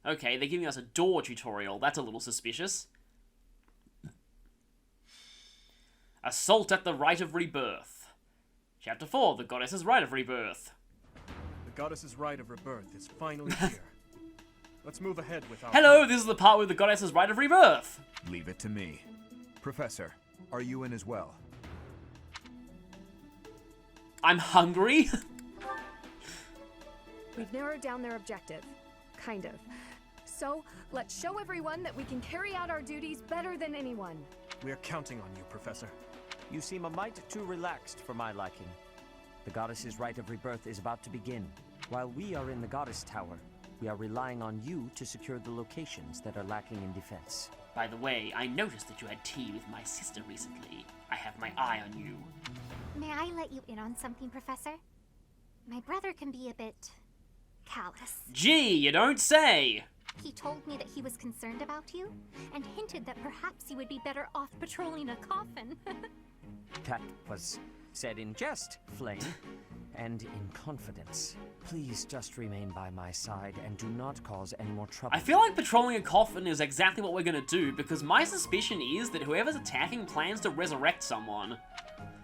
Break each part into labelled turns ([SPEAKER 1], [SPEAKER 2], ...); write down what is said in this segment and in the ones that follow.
[SPEAKER 1] Okay, they're giving us a door tutorial. That's a little suspicious. Assault at the Rite of Rebirth. Chapter 4, the Goddess's Rite of Rebirth.
[SPEAKER 2] The Goddess's Rite of Rebirth is finally here. Let's move ahead with our...
[SPEAKER 1] Hello, this is the part with the Goddess's Rite of Rebirth.
[SPEAKER 3] Leave it to me. Professor, are you in as well?
[SPEAKER 1] I'm hungry.
[SPEAKER 4] We've narrowed down their objective. Kind of. So, let's show everyone that we can carry out our duties better than anyone.
[SPEAKER 2] We're counting on you, Professor.
[SPEAKER 5] You seem a mite too relaxed for my liking. The Goddess's Rite of Rebirth is about to begin. While we are in the Goddess Tower, we are relying on you to secure the locations that are lacking in defense.
[SPEAKER 1] By the way, I noticed that you had tea with my sister recently. I have my eye on you.
[SPEAKER 6] May I let you in on something, Professor? My brother can be a bit... callous.
[SPEAKER 1] Gee, you don't say!
[SPEAKER 6] He told me that he was concerned about you, and hinted that perhaps you would be better off patrolling a coffin.
[SPEAKER 5] That was said in jest, Flame, and in confidence. Please just remain by my side and do not cause any more trouble.
[SPEAKER 1] I feel like patrolling a coffin is exactly what we're gonna do, because my suspicion is that whoever's attacking plans to resurrect someone.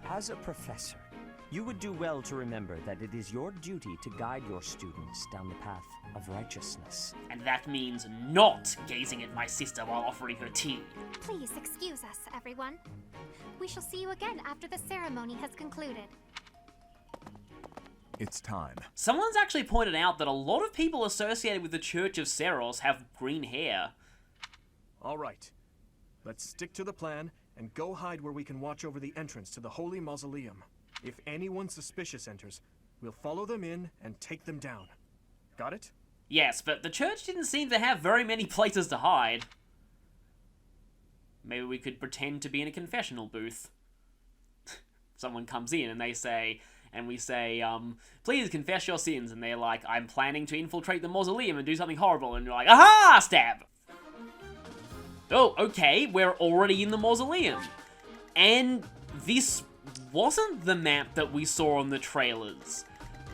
[SPEAKER 5] As a professor, you would do well to remember that it is your duty to guide your students down the path of righteousness.
[SPEAKER 1] And that means not gazing at my sister while offering her tea.
[SPEAKER 6] Please excuse us, everyone. We shall see you again after the ceremony has concluded.
[SPEAKER 3] It's time.
[SPEAKER 1] Someone's actually pointed out that a lot of people associated with the Church of Seros have green hair.
[SPEAKER 2] All right. Let's stick to the plan and go hide where we can watch over the entrance to the Holy Mausoleum. If anyone suspicious enters, we'll follow them in and take them down. Got it?
[SPEAKER 1] Yes, but the church didn't seem to have very many places to hide. Maybe we could pretend to be in a confessional booth. Someone comes in and they say, and we say, please confess your sins, and they're like, I'm planning to infiltrate the mausoleum and do something horrible, and you're like, aha, stab! Oh, okay, we're already in the mausoleum. And this wasn't the map that we saw on the trailers,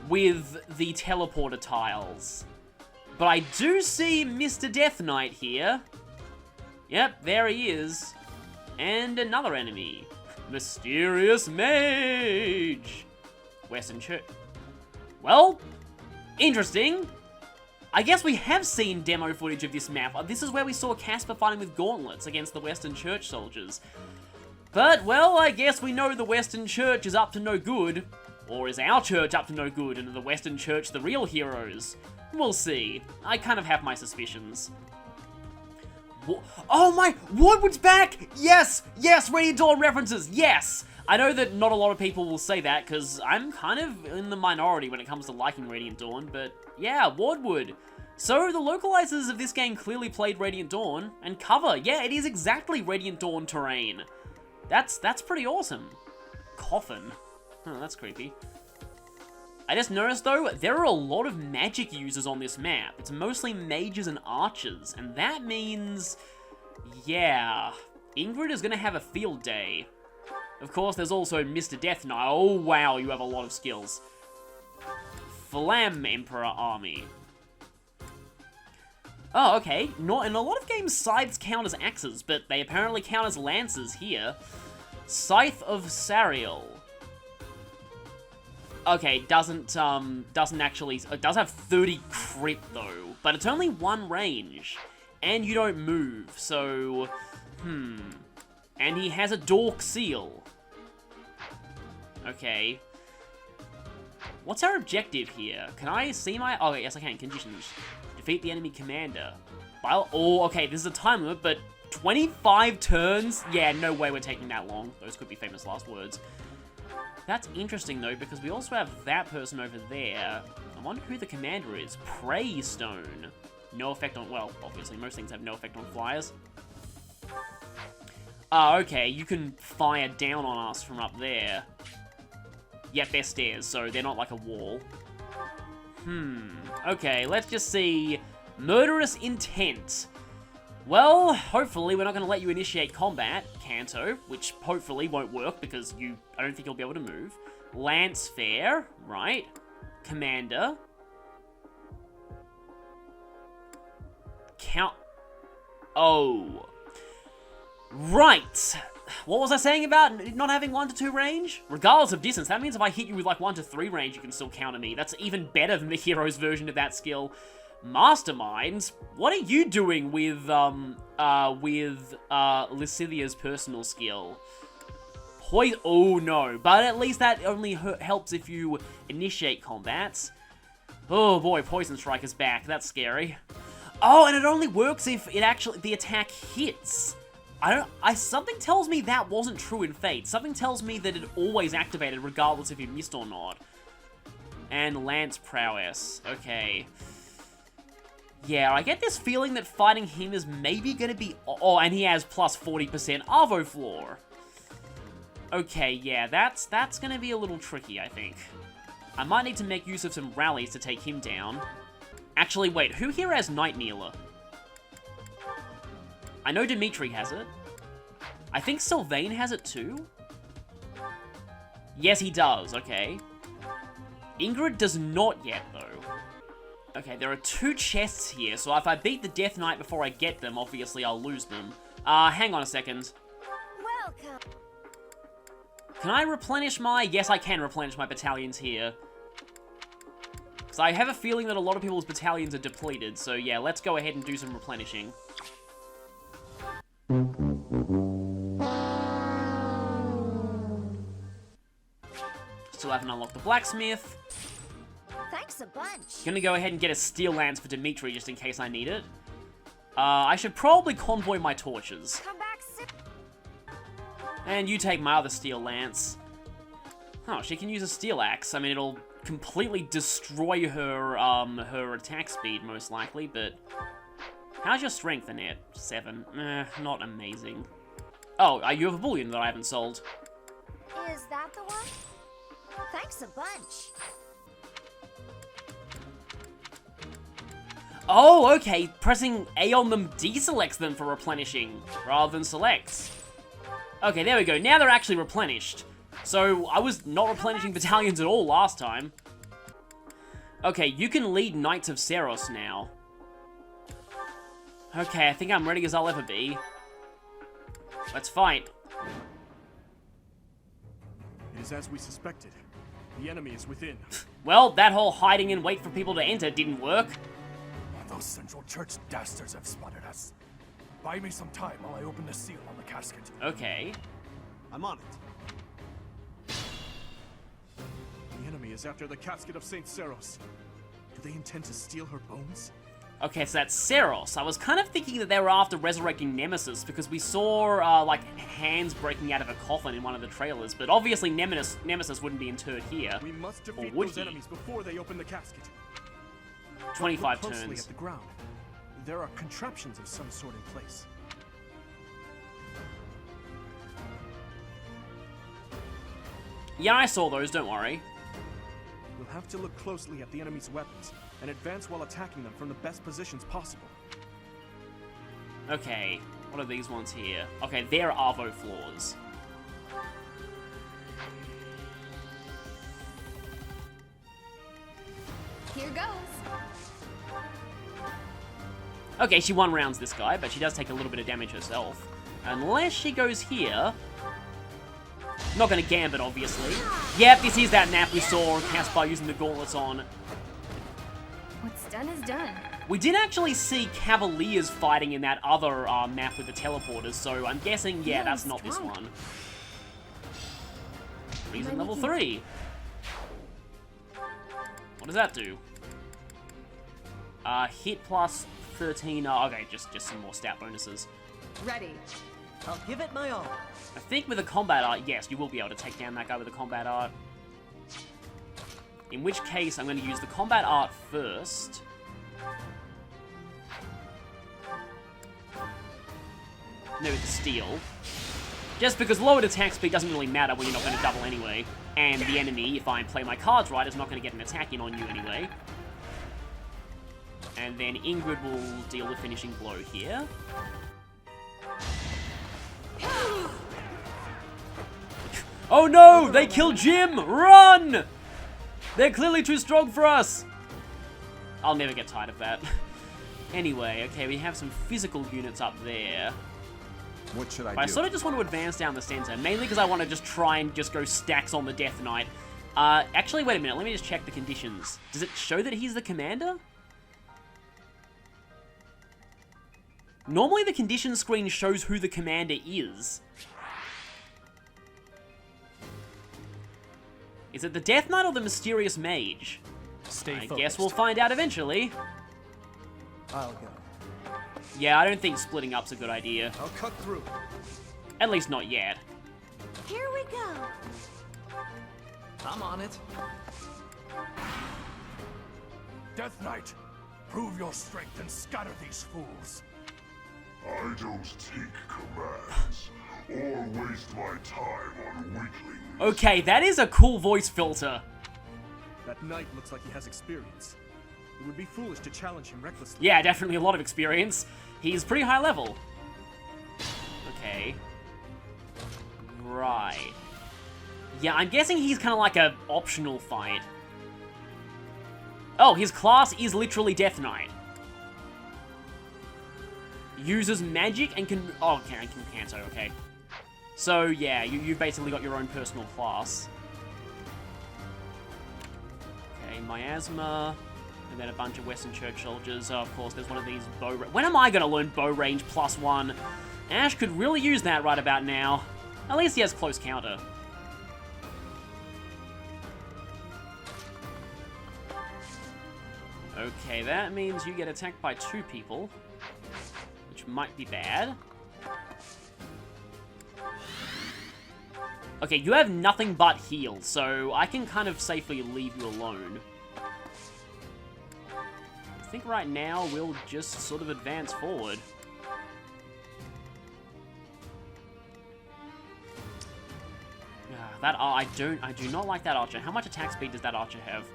[SPEAKER 1] with the teleporter tiles. But I do see Mr. Death Knight here. Yep, there he is. And another enemy. Mysterious Mage! Western Church. Well, interesting. I guess we have seen demo footage of this map. This is where we saw Casper fighting with gauntlets against the Western Church soldiers. But, well, I guess we know the Western Church is up to no good. Or is our church up to no good, and are the Western Church the real heroes? We'll see. I kind of have my suspicions. Oh my, Woodward's back! Yes! Yes, Radiant Dawn references, yes! I know that not a lot of people will say that, because I'm kind of in the minority when it comes to liking Radiant Dawn, but yeah, Woodward. So the localizers of this game clearly played Radiant Dawn, and cover, yeah, it is exactly Radiant Dawn terrain. That's pretty awesome. Coffin. Oh, that's creepy. I just noticed, though, there are a lot of magic users on this map. It's mostly mages and archers, and that means... yeah, Ingrid is gonna have a field day. Of course, there's also Mr. Death Knight. Oh, wow, you have a lot of skills. Flam Emperor Army. Oh, okay. Not in a lot of games, scythes count as axes, but they apparently count as lances here. Scythe of Sariel. Okay, doesn't actually, it does have 30 crit though, but it's only one range, and you don't move, so, and he has a dork seal. Okay. What's our objective here? Can I see my, oh yes I can, conditions. Defeat the enemy commander. Well, oh, okay, this is a time limit, but 25 turns? Yeah, no way we're taking that long. Those could be famous last words. That's interesting, though, because we also have that person over there. I wonder who the commander is. Prey Stone. No effect on... well, obviously, most things have no effect on flyers. Ah, okay, you can fire down on us from up there. Yep, they're stairs, so they're not like a wall. Okay, let's just see... Murderous Intent. Well, hopefully we're not going to let you initiate combat, Kanto, which hopefully won't work because I don't think you'll be able to move. Lance Fair, right. Commander. count... Oh. Right. What was I saying about not having 1 to 2 range? Regardless of distance, that means if I hit you with like 1 to 3 range, you can still counter me. That's even better than the hero's version of that skill. Masterminds, what are you doing with Lysithia's personal skill? Oh no, but at least that only helps if you initiate combats. Oh boy, Poison Strike is back. That's scary. Oh, and it only works if the attack hits. Something tells me that wasn't true in Fate. Something tells me that it always activated regardless if you missed or not. And Lance Prowess. Okay. Yeah, I get this feeling that fighting him is maybe gonna be... Oh, and he has plus 40% Arvo Floor. Okay, yeah, that's gonna be a little tricky, I think. I might need to make use of some rallies to take him down. Actually, wait, who here has Night Kneeler? I know Dimitri has it. I think Sylvain has it too. Yes, he does, okay. Ingrid does not yet, though. Okay, there are 2 chests here, so if I beat the Death Knight before I get them, obviously I'll lose them. Hang on a second.
[SPEAKER 6] Welcome.
[SPEAKER 1] Can I replenish my... Yes, I can replenish my battalions here. Because I have a feeling that a lot of people's battalions are depleted, so yeah, let's go ahead and do some replenishing. Still haven't unlocked the blacksmith.
[SPEAKER 6] Thanks a bunch.
[SPEAKER 1] Gonna go ahead and get a steel lance for Dimitri just in case I need it. I should probably convoy my torches.
[SPEAKER 6] Come back soon.
[SPEAKER 1] And you take my other steel lance. Oh, she can use a steel axe. I mean, it'll completely destroy her her attack speed most likely, but how's your strength, Annette? 7. Not amazing. Oh, you have a bullion that I haven't sold.
[SPEAKER 6] Is that the one? Thanks a bunch.
[SPEAKER 1] Oh, okay. Pressing A on them deselects them for replenishing, rather than selects. Okay, there we go. Now they're actually replenished. So, I was not replenishing battalions at all last time. Okay, you can lead Knights of Seros now. Okay, I think I'm ready as I'll ever be. Let's fight.
[SPEAKER 2] It is as we suspected. The enemy is within.
[SPEAKER 1] Well, that whole hiding and wait for people to enter didn't work.
[SPEAKER 7] Those Central Church dastards have spotted us. Buy me some time while I open the seal on the casket.
[SPEAKER 1] Okay.
[SPEAKER 7] I'm on it.
[SPEAKER 2] The enemy is after the casket of Saint Seros. Do they intend to steal her bones?
[SPEAKER 1] Okay, so that's Seros. I was kind of thinking that they were after resurrecting Nemesis because we saw, like, hands breaking out of a coffin in one of the trailers, but obviously Nemesis wouldn't be interred here.
[SPEAKER 2] We must defeat
[SPEAKER 1] would
[SPEAKER 2] those
[SPEAKER 1] he?
[SPEAKER 2] enemies before they open the casket.
[SPEAKER 1] 25
[SPEAKER 2] Look closely
[SPEAKER 1] turns.
[SPEAKER 2] at the ground. There are contraptions of some sort in place.
[SPEAKER 1] Yeah, I saw those, don't worry.
[SPEAKER 2] We'll have to look closely at the enemy's weapons and advance while attacking them from the best positions possible.
[SPEAKER 1] Okay, what are these ones here? Okay, they're Arvo floors.
[SPEAKER 4] Here goes.
[SPEAKER 1] Okay, she one-rounds this guy, but she does take a little bit of damage herself. Unless she goes here. Not gonna gambit, obviously. Yep, this is that map we saw Caspar using the gauntlets on.
[SPEAKER 4] What's done is done.
[SPEAKER 1] We did actually see Cavaliers fighting in that other map with the teleporters, so I'm guessing, yeah, that's not this
[SPEAKER 4] strong.
[SPEAKER 1] one. Reason level 3. What does that do? Hit plus 13, okay, just some more stat bonuses.
[SPEAKER 4] Ready.
[SPEAKER 8] I'll give it my all.
[SPEAKER 1] I think with a combat art, yes, you will be able to take down that guy with a combat art. In which case, I'm going to use the combat art first. No, with the steel. Just because lowered attack speed doesn't really matter when you're not going to double anyway. And the enemy, if I play my cards right, is not going to get an attack in on you anyway. And then Ingrid will deal the finishing blow here. Oh no! They killed Jim! Run! They're clearly too strong for us! I'll never get tired of that. Anyway, okay, we have some physical units up there.
[SPEAKER 3] What should I
[SPEAKER 1] But I
[SPEAKER 3] do?
[SPEAKER 1] sort of just want to advance down the center, mainly because I want to just try and just go stacks on the Death Knight. Actually, wait a minute, let me just check the conditions. Does it show that he's the commander? Normally the conditions screen shows who the commander is. Is it the Death Knight or the Mysterious Mage?
[SPEAKER 2] Stay
[SPEAKER 1] I
[SPEAKER 2] focused.
[SPEAKER 1] guess we'll find out eventually.
[SPEAKER 8] I'll go.
[SPEAKER 1] Yeah, I don't think splitting up's a good idea.
[SPEAKER 2] I'll cut through.
[SPEAKER 1] At least not yet.
[SPEAKER 6] Here we go.
[SPEAKER 8] I'm on it.
[SPEAKER 7] Death Knight, prove your strength and scatter these fools.
[SPEAKER 9] I don't take commands or waste my time on weaklings.
[SPEAKER 1] Okay, that is a cool voice filter.
[SPEAKER 2] That knight looks like he has experience. It would be foolish to challenge him recklessly.
[SPEAKER 1] Yeah, definitely a lot of experience. He's pretty high level. Okay. Right. Yeah, I'm guessing he's kind of like a optional fight. Oh, his class is literally Death Knight. Uses magic and can... Oh, okay, I can cancel, okay. So, yeah, you've basically got your own personal class. Okay, Miasma, and then a bunch of Western Church soldiers. Oh, of course, there's one of these bow... When am I going to learn bow range +1? Ash could really use that right about now. At least he has close counter. Okay, that means you get attacked by 2 people, which might be bad. Okay, you have nothing but heal, so I can kind of safely leave you alone. I think right now we'll just sort of advance forward. That I do not like that archer. How much attack speed does that archer have?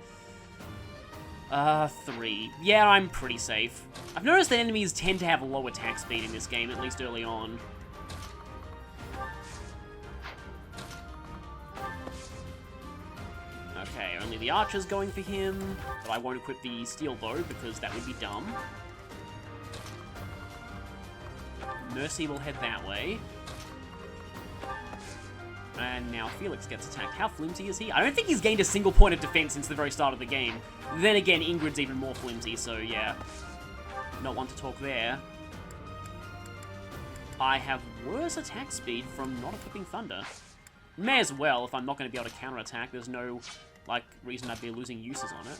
[SPEAKER 1] 3. Yeah, I'm pretty safe. I've noticed that enemies tend to have low attack speed in this game, at least early on. Okay, only the archer's going for him, but I won't equip the steel bow because that would be dumb. Mercy will head that way. And now Felix gets attacked. How flimsy is he? I don't think he's gained a single point of defense since the very start of the game. Then again, Ingrid's even more flimsy, so yeah. Not one to talk there. I have worse attack speed from not equipping Thunder. May as well, if I'm not going to be able to counterattack. There's no, like, reason I'd be losing uses on it.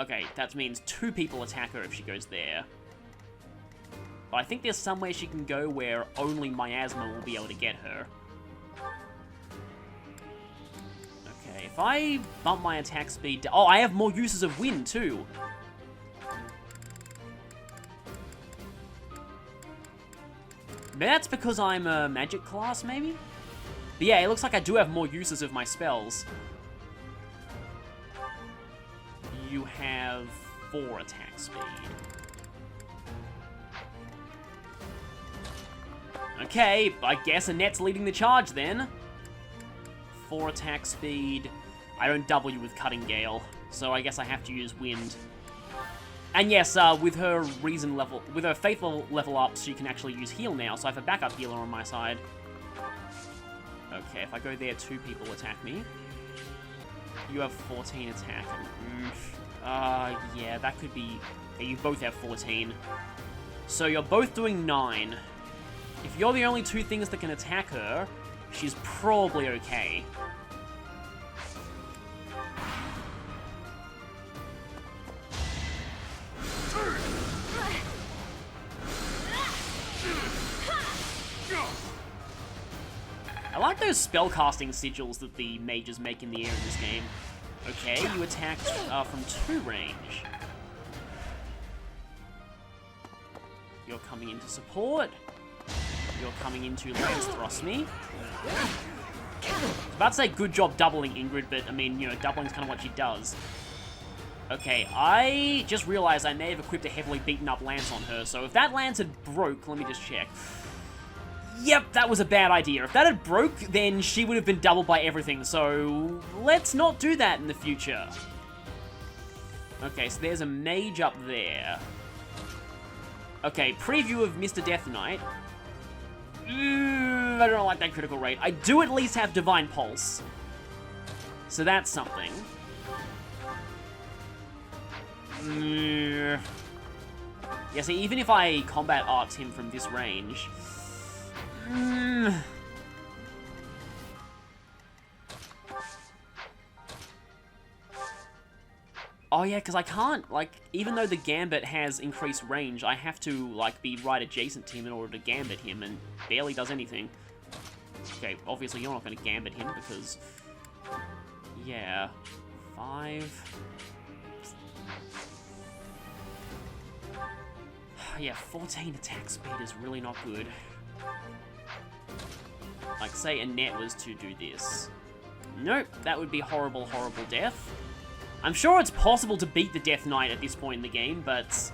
[SPEAKER 1] Okay, that means 2 people attack her if she goes there. But I think there's some way she can go where only Miasma will be able to get her. Okay, if I bump my attack speed... Oh, I have more uses of wind, too. That's because I'm a magic class, maybe? But yeah, it looks like I do have more uses of my spells. You have 4 attack speed. Okay, I guess Annette's leading the charge then. 4 attack speed. I don't W with Cutting Gale, so I guess I have to use Wind. And yes, with her reason level, with her faithful level up, she can actually use heal now, so I have a backup healer on my side. Okay, if I go there, 2 people attack me. You have 14 attack. Yeah, that could be... Yeah, you both have 14. So you're both doing 9. If you're the only 2 things that can attack her, she's probably okay. I like those spellcasting sigils that the mages make in the air in this game. Okay, you attacked from 2 range. You're coming into support. You're coming into Lance Thrust me. I was about to say good job doubling Ingrid, but I mean, you know, doubling's kind of what she does. Okay, I just realized I may have equipped a heavily beaten up lance on her, so if that lance had broke, let me just check. Yep, that was a bad idea. If that had broke, then she would have been doubled by everything, so let's not do that in the future. Okay, so there's a mage up there. Okay, preview of Mr. Death Knight. I don't like that critical rate. I do at least have Divine Pulse. So that's something. Yeah, see, even if I combat arcs him from this range... Oh yeah, because I can't, like, even though the Gambit has increased range, I have to, like, be right adjacent to him in order to Gambit him, and barely does anything. Okay, obviously you're not going to Gambit him, because... Yeah. 5... Yeah, 14 attack speed is really not good. Like, say Annette was to do this. Nope, that would be horrible, horrible death. I'm sure it's possible to beat the Death Knight at this point in the game, but...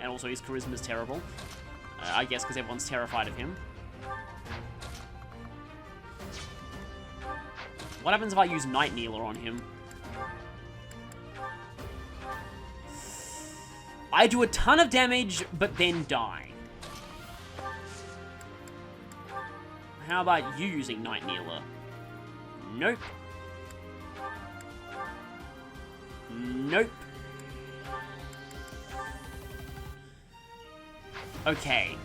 [SPEAKER 1] And also his charisma's terrible. I guess because everyone's terrified of him. What happens if I use Night Kneeler on him? I do a ton of damage, but then die. How about you using Night Kneeler? Nope. Nope. Okay.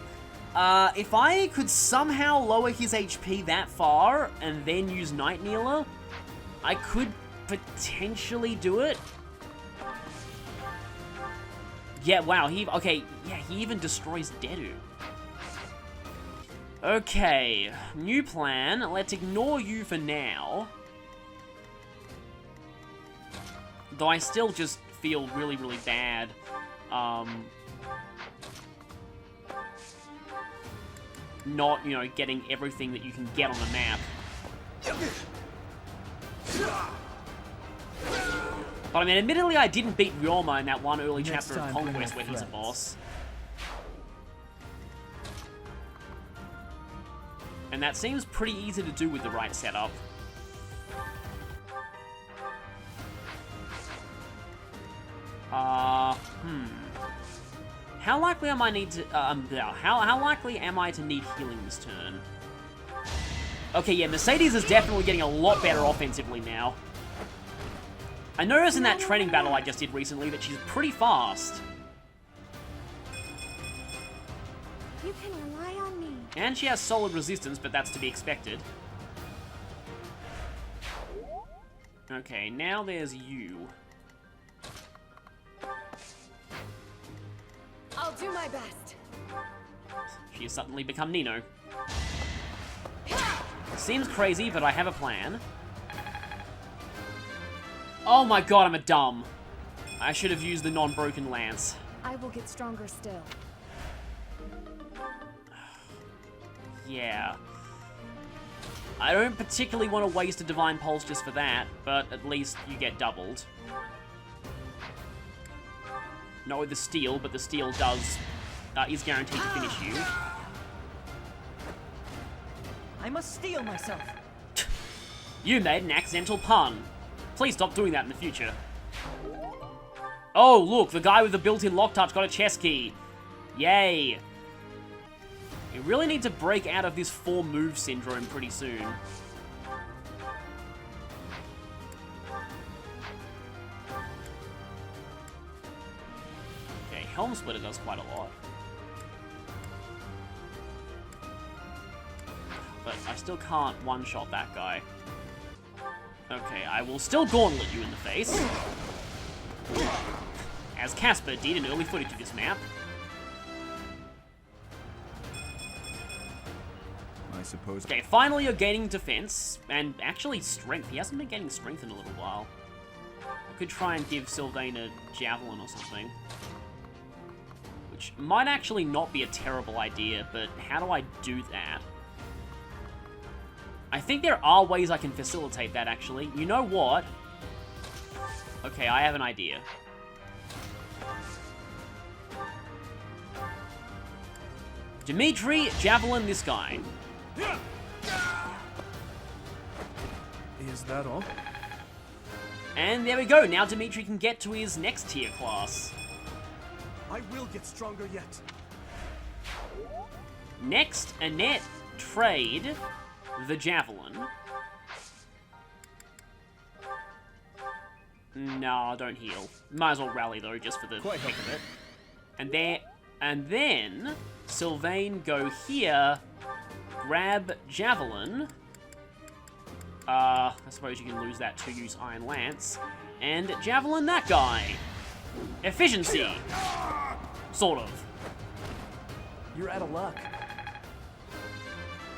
[SPEAKER 1] If I could somehow lower his HP that far, and then use Night Kneeler, I could potentially do it. Yeah, wow, okay, yeah, he even destroys Dedu. Okay, new plan. Let's ignore you for now. Though I still just feel really, really bad. Not, you know, getting everything that you can get on the map. But I mean, admittedly, I didn't beat Ryoma in that one early chapter of Conquest where he's a boss. And that seems pretty easy to do with the right setup. How likely am I how likely am I to need healing this turn? Okay, yeah, Mercedes is definitely getting a lot better offensively now. I noticed in that training battle I just did recently that she's pretty fast.
[SPEAKER 4] You can rely on me.
[SPEAKER 1] And she has solid resistance, but that's to be expected. Okay, now there's you.
[SPEAKER 4] I'll do my best.
[SPEAKER 1] She has suddenly become Nino. Seems crazy, but I have a plan. Oh my god, I'm a dumb. I should have used the non-broken lance.
[SPEAKER 4] I will get stronger still.
[SPEAKER 1] Yeah. I don't particularly want to waste a Divine Pulse just for that, but at least you get doubled. Not with the steel, but the steel is guaranteed to finish you.
[SPEAKER 5] I must steel myself.
[SPEAKER 1] You made an accidental pun. Please stop doing that in the future. Oh, look, the guy with the built-in lock touch got a chest key. Yay. You really need to break out of this 4-move syndrome pretty soon. Okay, Helm Splitter does quite a lot. But I still can't one-shot that guy. Okay, I will still gauntlet you in the face. As Casper did in early footage of this map.
[SPEAKER 3] I suppose.
[SPEAKER 1] Okay, finally you're gaining defense, and actually strength. He hasn't been gaining strength in a little while. I could try and give Sylvain a javelin or something. Which might actually not be a terrible idea, but how do I do that? I think there are ways I can facilitate that, actually. You know what? Okay, I have an idea. Dimitri, javelin this guy.
[SPEAKER 2] Is that all?
[SPEAKER 1] And there we go. Now Dimitri can get to his next tier class.
[SPEAKER 2] I will get stronger yet.
[SPEAKER 1] Next, Annette trade the Javelin. Nah, don't heal. Might as well rally though, just for the
[SPEAKER 2] Quite
[SPEAKER 1] heck of
[SPEAKER 2] helpful.
[SPEAKER 1] it. And then Sylvain go here, grab Javelin. I suppose you can lose that to use Iron Lance. And Javelin that guy. Efficiency. Sort of.
[SPEAKER 2] You're out of luck.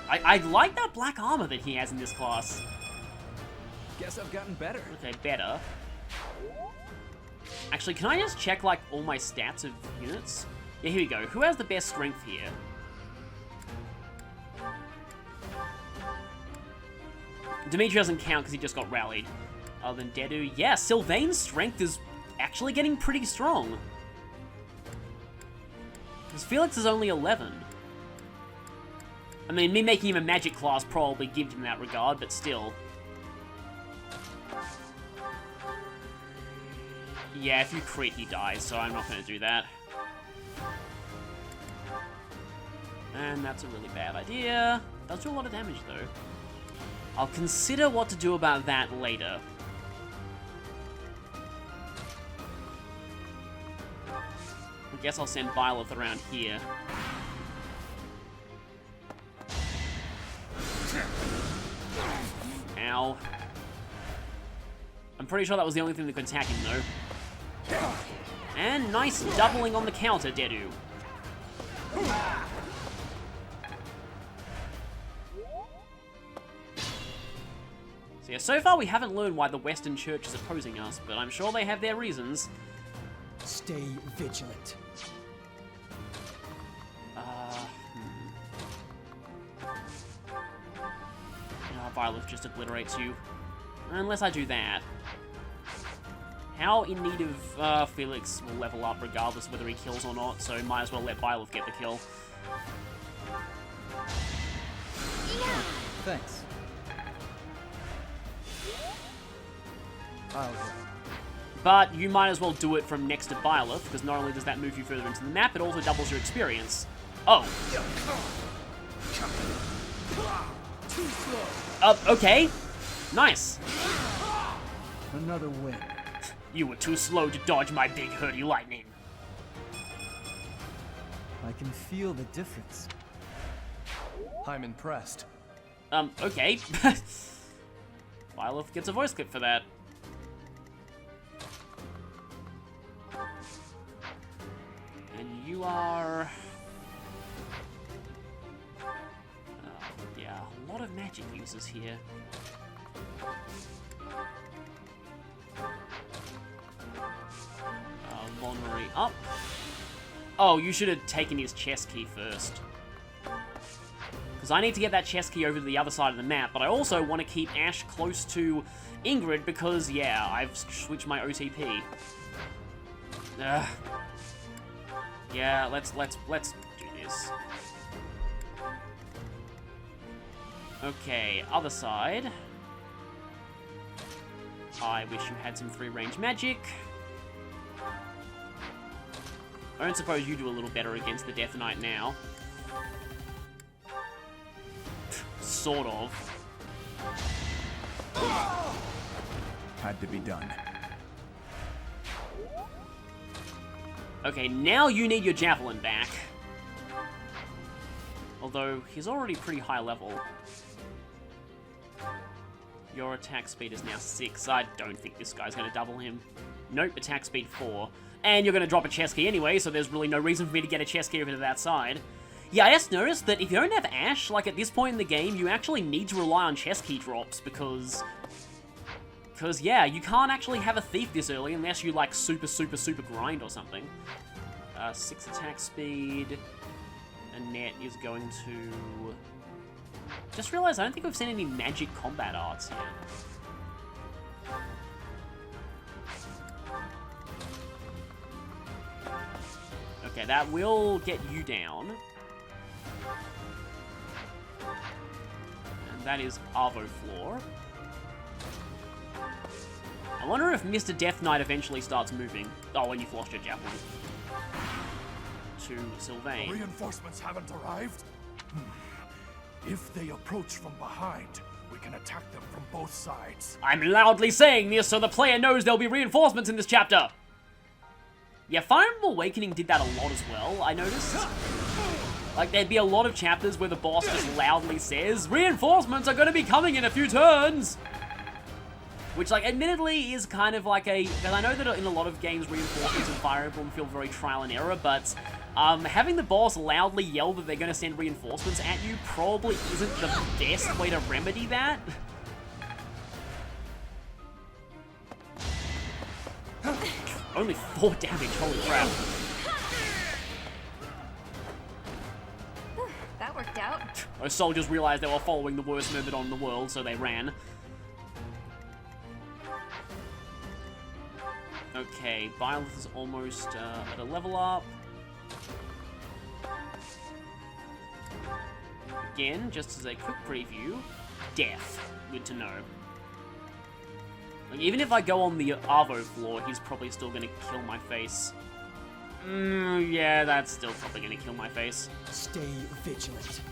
[SPEAKER 1] I like that black armor that he has in this class.
[SPEAKER 2] Guess I've gotten better.
[SPEAKER 1] Okay, better. Actually, can I just check, like, all my stats of units? Yeah, here we go. Who has the best strength here? Dimitri doesn't count because he just got rallied. Other than Dedu. Yeah, Sylvain's strength is actually getting pretty strong. Because Felix is only 11. I mean, me making him a magic class probably gives him that regard, but still. Yeah, if you crit, he dies, so I'm not going to do that. And that's a really bad idea. Does do a lot of damage, though. I'll consider what to do about that later. I guess I'll send Byleth around here. Ow. I'm pretty sure that was the only thing that could attack him, though. And nice doubling on the counter, Dedu. So yeah, so far we haven't learned why the Western Church is opposing us, but I'm sure they have their reasons.
[SPEAKER 8] Stay vigilant.
[SPEAKER 1] Byleth just obliterates you. Unless I do that. How in need of Felix will level up regardless of whether he kills or not, so might as well let Byleth get the kill.
[SPEAKER 8] Thanks. I'll go.
[SPEAKER 1] But you might as well do it from next to Byleth, because not only does that move you further into the map, it also doubles your experience. Oh.
[SPEAKER 8] Too slow.
[SPEAKER 1] Okay. Nice.
[SPEAKER 8] Another win.
[SPEAKER 1] You were too slow to dodge my big hurdy lightning.
[SPEAKER 8] I can feel the difference.
[SPEAKER 2] I'm impressed.
[SPEAKER 1] Okay. Byleth gets a voice clip for that. And you are... yeah, a lot of magic users here. Monnery up. Oh, you should have taken his chest key first. Because I need to get that chest key over to the other side of the map, but I also want to keep Ash close to Ingrid because, yeah, I've switched my OTP. Yeah, let's do this. Okay, other side. I wish you had some free range magic. I don't suppose you do a little better against the Death Knight now. Sort of.
[SPEAKER 3] Had to be done.
[SPEAKER 1] Okay, now you need your Javelin back. Although, he's already pretty high level. Your attack speed is now 6. I don't think this guy's going to double him. Nope, attack speed 4. And you're going to drop a chest key anyway, so there's really no reason for me to get a chest key over to that side. Yeah, I just noticed that if you don't have Ash, like at this point in the game, you actually need to rely on chest key drops because, yeah, you can't actually have a thief this early unless you, like, super grind or something. 6 attack speed. Annette is going to... Just realized I don't think we've seen any magic combat arts yet. Okay, that will get you down. And that is Arvo Floor. I wonder if Mr. Death Knight eventually starts moving. Oh, when you've lost your javelin. To Sylvain.
[SPEAKER 7] Reinforcements haven't arrived? If they approach from behind, we can attack them from both sides.
[SPEAKER 1] I'm loudly saying this so the player knows there'll be reinforcements in this chapter! Yeah, Fire Emblem Awakening did that a lot as well, I noticed. Like, there'd be a lot of chapters where the boss just loudly says, reinforcements are gonna be coming in a few turns! Which, like, admittedly is kind of like a... Because I know that in a lot of games, reinforcements in Fire Emblem feel very trial and error, but having the boss loudly yell that they're gonna send reinforcements at you probably isn't the best way to remedy that. Only 4 damage, holy crap.
[SPEAKER 4] That worked out.
[SPEAKER 1] Those soldiers realized they were following the worst Myrmidon in the world, so they ran. Okay, Byleth is almost at a level up. Again, just as a quick preview, death. Good to know. Like, even if I go on the Arvo floor, he's probably still gonna kill my face. Yeah, that's still probably gonna kill my face.
[SPEAKER 8] Stay vigilant.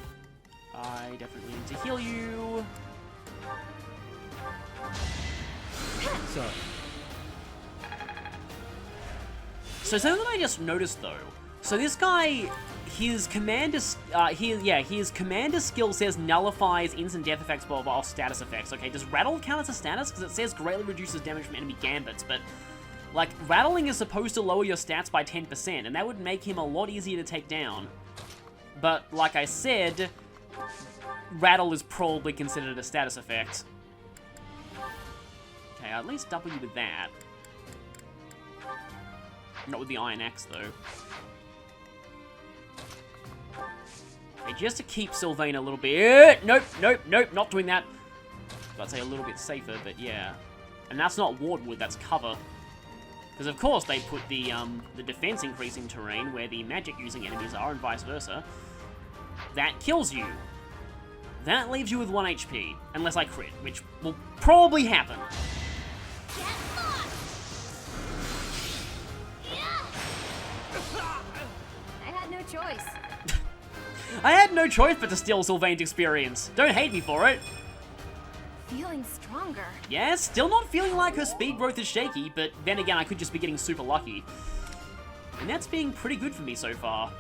[SPEAKER 1] I definitely need to heal you.
[SPEAKER 8] Sorry.
[SPEAKER 1] So something that I just noticed though. So this guy, his commander skill says nullifies instant death effects while status effects. Okay, does rattle count as a status? Because it says greatly reduces damage from enemy gambits, but like rattling is supposed to lower your stats by 10%, and that would make him a lot easier to take down. But like I said, rattle is probably considered a status effect. Okay, I'll at least W with that. Not with the Iron Axe, though. Okay, just to keep Sylvain a little bit... Nope, not doing that. I'd say a little bit safer, but yeah. And that's not Wardwood, that's cover. Because of course they put the defense increasing terrain where the magic using enemies are, and vice versa. That kills you. That leaves you with 1 HP, unless I crit, which will probably happen.
[SPEAKER 4] I had no choice.
[SPEAKER 1] I had no choice but to steal Sylvain's experience. Don't hate me for it.
[SPEAKER 4] Feeling stronger.
[SPEAKER 1] Yeah, still not feeling like her speed growth is shaky, but then again, I could just be getting super lucky. And that's being pretty good for me so far.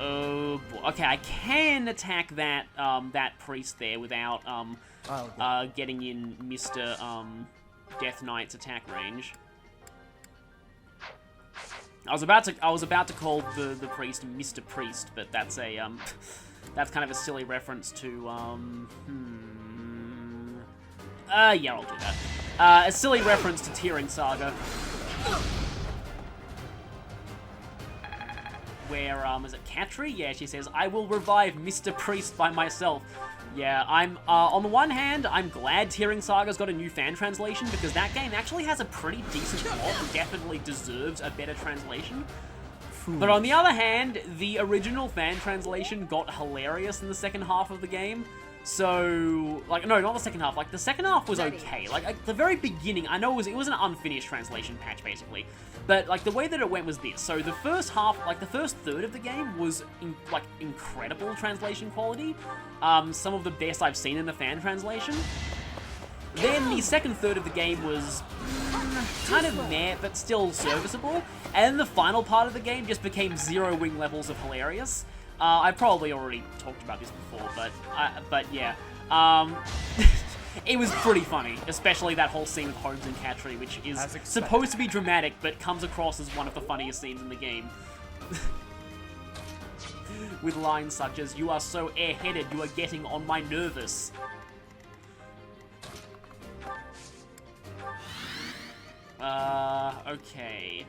[SPEAKER 1] Oh, okay, I can attack that, that priest there without, getting in Mr. Death Knight's attack range. I was about to call the priest Mr. Priest, but that's a, that's kind of a silly reference to, yeah, I'll do that. A silly reference to Tearing Saga. Where, is it Katri? Yeah, she says, I will revive Mr. Priest by myself. Yeah, I'm, on the one hand, I'm glad Tearing Saga's got a new fan translation, because that game actually has a pretty decent plot and definitely deserves a better translation. But on the other hand, the original fan translation got hilarious in the second half of the game. So, like, no, not the second half. Like, the second half was okay. Like, at the very beginning, I know it was an unfinished translation patch, basically. But, like, the way that it went was this. So, the first half, like, the first third of the game was, incredible translation quality. Some of the best I've seen in the fan translation. Then the second third of the game was kind of meh, but still serviceable. And the final part of the game just became 0 wing levels of hilarious. I probably already talked about this before, but yeah. It was pretty funny, especially that whole scene with Holmes and Katri, which is supposed to be dramatic, but comes across as one of the funniest scenes in the game. With lines such as, "You are so airheaded, you are getting on my nervous." Okay.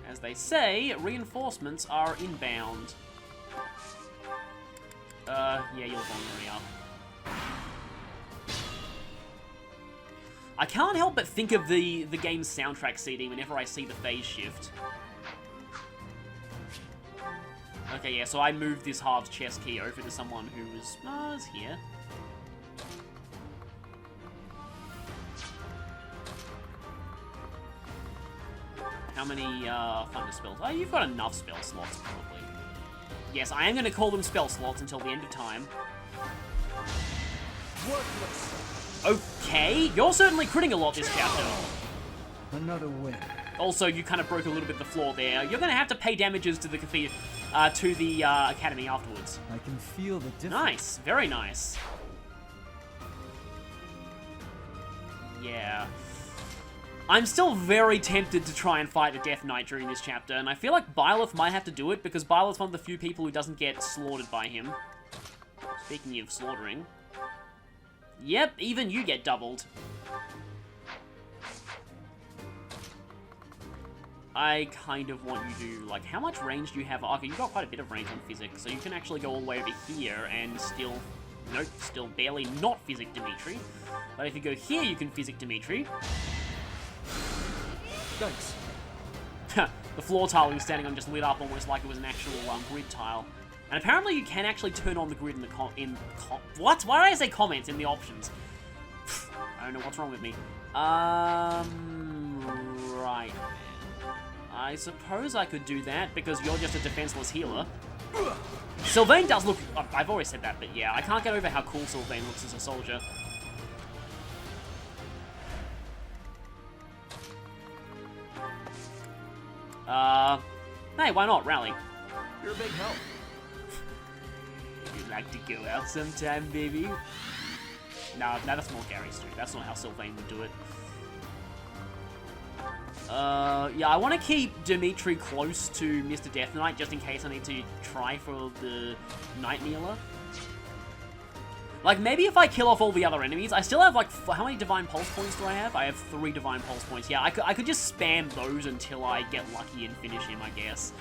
[SPEAKER 1] As they say, reinforcements are inbound. Yeah, you're vulnerable up. I can't help but think of the game's soundtrack CD whenever I see the phase shift. Okay, yeah, so I moved this halves chess key over to someone who was here. How many thunder spells? Oh, you've got enough spell slots, probably. Yes, I am going to call them spell slots until the end of time. Okay, you're certainly critting a lot this chapter.
[SPEAKER 8] Another win.
[SPEAKER 1] Also, you kind of broke a little bit the floor there. You're going to have to pay damages to the academy afterwards.
[SPEAKER 8] I can feel the difference.
[SPEAKER 1] Nice, very nice. Yeah. I'm still very tempted to try and fight the Death Knight during this chapter, and I feel like Byleth might have to do it, because Byleth's one of the few people who doesn't get slaughtered by him. Speaking of slaughtering. Yep, even you get doubled. I kind of want you to, like, how much range do you have? Okay, you've got quite a bit of range on physics, so you can actually go all the way over here and still, nope, still barely not physic Dimitri. But if you go here, you can physic Dimitri.
[SPEAKER 2] Thanks.
[SPEAKER 1] The floor tile he was standing on just lit up almost like it was an actual grid tile. And apparently you can actually turn on the grid in the what? Why did I say comments in the options? I don't know what's wrong with me. Right. I suppose I could do that because you're just a defenseless healer. Sylvain does look... I've always said that, but yeah, I can't get over how cool Sylvain looks as a soldier. Hey, why not? Rally.
[SPEAKER 2] You're a big help.
[SPEAKER 1] You'd like to go out sometime, baby? No, that's more Gary Street. That's not how Sylvain would do it. Yeah, I want to keep Dimitri close to Mr. Death Knight just in case I need to try for the Night Kneeler. Like, maybe if I kill off all the other enemies, I still have, like, how many Divine Pulse points do I have? I have 3 Divine Pulse points. Yeah, I could just spam those until I get lucky and finish him, I guess.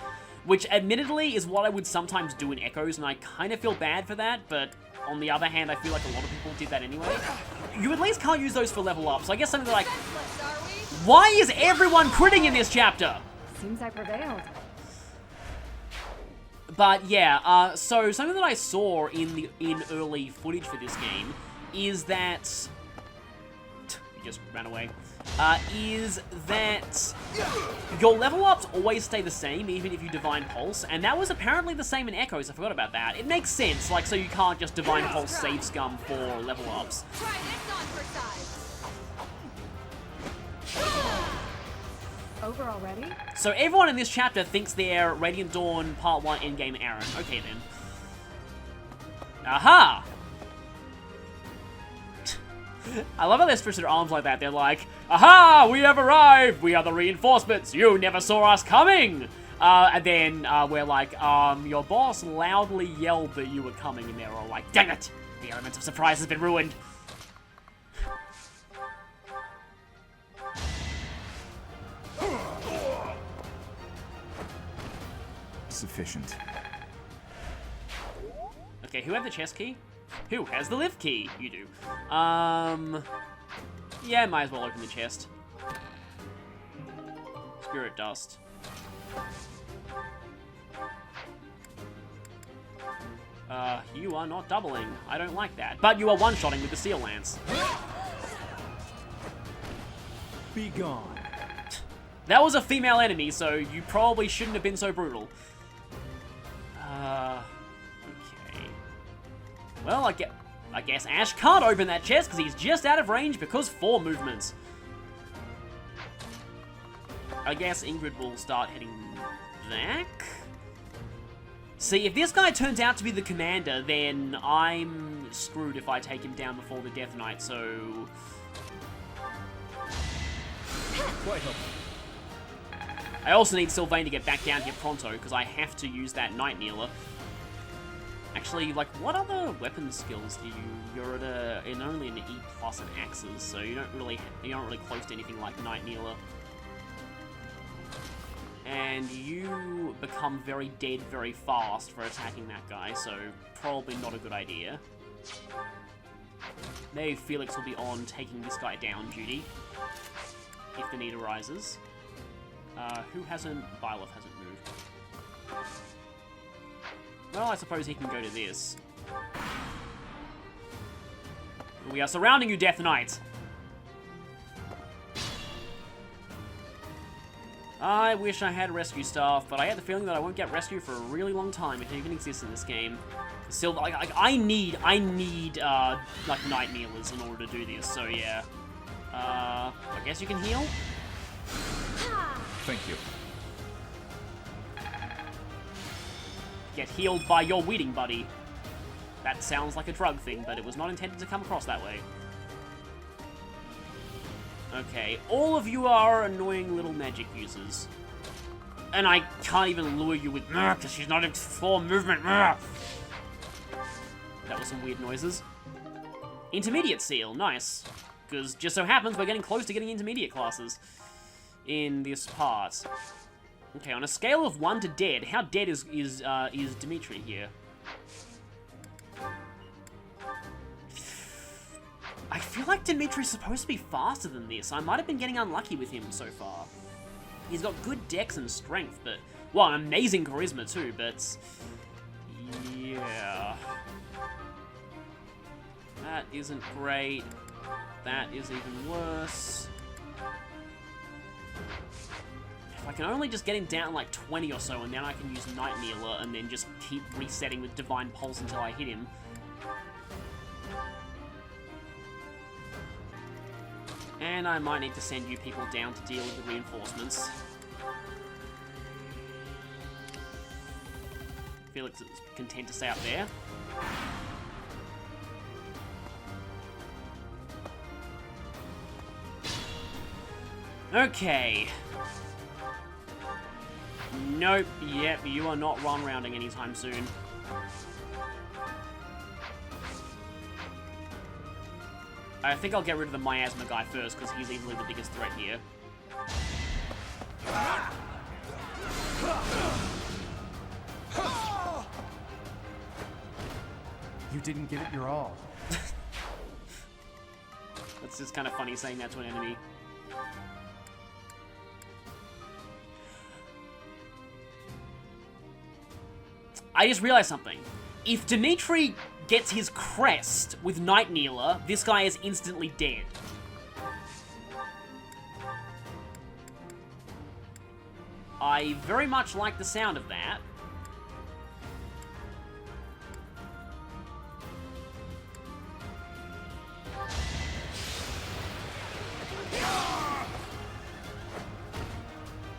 [SPEAKER 1] Which, admittedly, is what I would sometimes do in Echoes, and I kind of feel bad for that, but on the other hand, I feel like a lot of people did that anyway. You at least can't use those for level up, so I guess something like... Why is everyone critting in this chapter?
[SPEAKER 4] Seems I prevailed.
[SPEAKER 1] But yeah, so something that I saw in early footage for this game is that... You just ran away. Is that your level ups always stay the same, even if you Divine Pulse, and that was apparently the same in Echoes. I forgot about that. It makes sense, like, so you can't just Divine Pulse save scum for level ups.
[SPEAKER 4] Try this on for size. Over already?
[SPEAKER 1] So everyone in this chapter thinks they're Radiant Dawn Part 1 Endgame Aaron. Okay then. Aha! I love how they stretch their arms like that. They're like, aha! We have arrived! We are the reinforcements! You never saw us coming! And then we're like, your boss loudly yelled that you were coming, and they're all like, dang it! The element of surprise has been ruined.
[SPEAKER 3] Sufficient.
[SPEAKER 1] Okay, who had the chest key? Who has the lift key? You do. Yeah, might as well open the chest. Spirit dust. You are not doubling. I don't like that. But you are one-shotting with the Seal Lance.
[SPEAKER 8] Be gone.
[SPEAKER 1] That was a female enemy, so you probably shouldn't have been so brutal. Okay. Well, I guess Ash can't open that chest because he's just out of range because 4 movements. I guess Ingrid will start heading back. See, if this guy turns out to be the commander, then I'm screwed if I take him down before the Death Knight, so...
[SPEAKER 2] Quite helpful.
[SPEAKER 1] I also need Sylvain to get back down here pronto, because I have to use that Night Kneeler. Actually, like, what other weapon skills do you... You're at only an E+ in axes, so you're not really close to anything like Night Kneeler. And you become very dead very fast for attacking that guy, so probably not a good idea. Maybe Felix will be on taking this guy down duty, if the need arises. Who hasn't... Byleth hasn't moved. Well, I suppose he can go to this. We are surrounding you, Death Knight! I wish I had rescue staff, but I had the feeling that I won't get rescue for a really long time if it even exists in this game. Still, like I need like night kneelers in order to do this. So yeah, I guess you can heal.
[SPEAKER 3] Thank you.
[SPEAKER 1] Get healed by your weeding buddy. That sounds like a drug thing, but it was not intended to come across that way. Okay, all of you are annoying little magic users. And I can't even lure you with because she's not in full movement. That was some weird noises. Intermediate seal, nice. Because just so happens we're getting close to getting intermediate classes in this part. Okay, on a scale of 1 to dead, how dead is Dimitri here? I feel like Dimitri's supposed to be faster than this. I might have been getting unlucky with him so far. He's got good dex and strength, but... well, amazing charisma too, but... yeah... that isn't great. That is even worse. If I can only just get him down like 20 or so, and then I can use Night Kneeler, and then just keep resetting with Divine Pulse until I hit him. And I might need to send you people down to deal with the reinforcements. Felix is content to stay up there. Okay. Nope, yep, you are not one-rounding anytime soon. I think I'll get rid of the miasma guy first, because he's easily the biggest threat here.
[SPEAKER 2] You didn't give it your all.
[SPEAKER 1] That's just kind of funny saying that to an enemy. I just realized something. If Dimitri gets his crest with Night Kneeler, this guy is instantly dead. I very much like the sound of that.